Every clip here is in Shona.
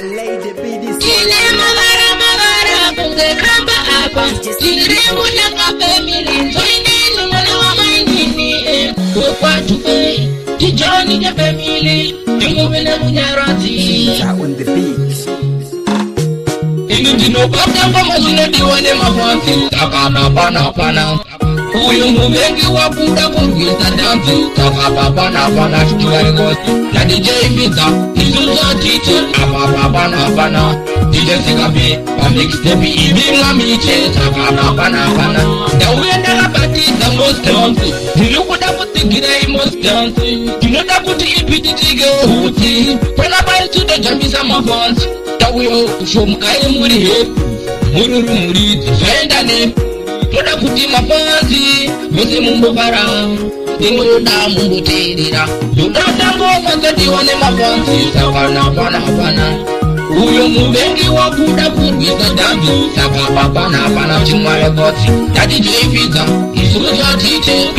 My lady be this Ile magara bunge kamba apa. Ile muna kape mili. Joine numana wa mainini. Kwa tupe. Tijoni ya family. Tingo wena munyarati. on the beat. Inu dino bata kama zine diwane mafansi. Takana pana. Uyu mumengi wakuda kungita dansi. Takana pana shikila ngosi. Na DJ Vita, Isuza teacher. Pana. DJ Sikabi, a mixtape ibinga miche. Takana pana. The wenda la bati the most dancing. You could have put the gray most dancing. You know that put the EPT go hooty. When I buy to the Jamisa Mavans, that we all show Mkai Muri, Fenda name. Toda kuti mapanzi, mese mumbo bara. Dingo yoda mumbo tedira. Yoda tango mazadi wane mapanzi. Sakana pana. Uyo mubengi wakuda kurwisa dambi. Saka pana chingwa ya goti. Daddy J Vita, Isuza teacher.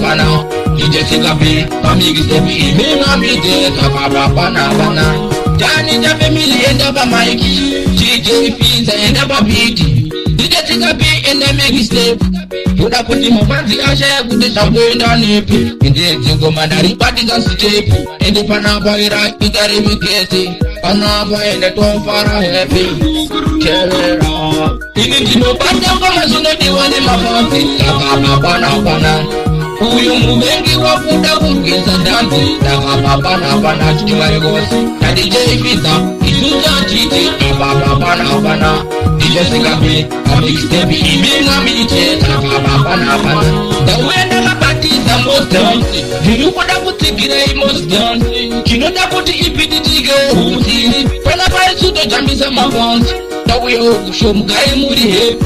Pana. DJ Sikabi, Amigi Stepi, Ibinga Mite. Saka pana. Jani ja family enda ba Mikey. DJ Vita enda ba Biti. DJ Sikabi enda Migi Stepi. Toda kuti mapanzi ashe kuti shabwenda nepi. Inde zingo mandari pati za stepi. Ende panapa ira itari mikesi. Panapa ende tofara happy. Kerera. Ini dino pata kama zino diwane mafansi. Takama pana. Uyu mubengi wakuda kurgisa dansi. Takama pana chikila yogosi. Na DJ Vita, Isuza titi. Pana. DJ Sikabi, a mixtape ibinga miche. Takama pana. The wenda la bati the most dancing. You could have put the gray most dancing. You know that put the EPT go hooty. When I buy to the Jamisa Mavans, that we all show Mkai Muri,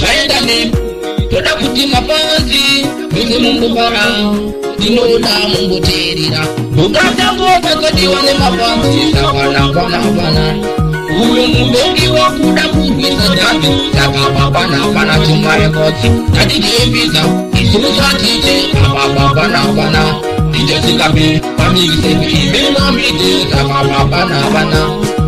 Fenda name. Toda kuti mapanzi, mese mumbo bara. Dino da mumbo tedira. Bugata ngoka kadiwane mapanzi. Pana. Uyo mubengi wakuda kurwisa dambi. Saka pana chingwa ya goti. Daddy J Vita, Isuza teacher. Pana. DJ Sikabi, Amigi Stepi, Ibinga Mite. Saka pana.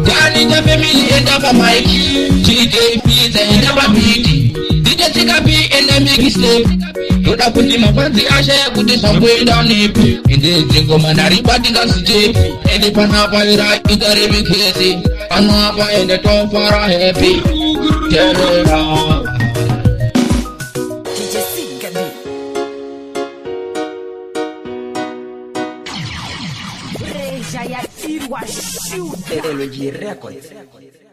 Jani ja family enda ba Mikey. DJ Vita enda ba Biti. DJ Sikabi enda Migi Stepi. Toda kuti mapanzi ashe kuti shabwenda nepi. Inde zingo mandari pati za stepi. Ende panapa ira itari mikesi. Panapa ende tofara happy. Kerera. DJ Sikabi. Reja ya Irwa shoot. Records.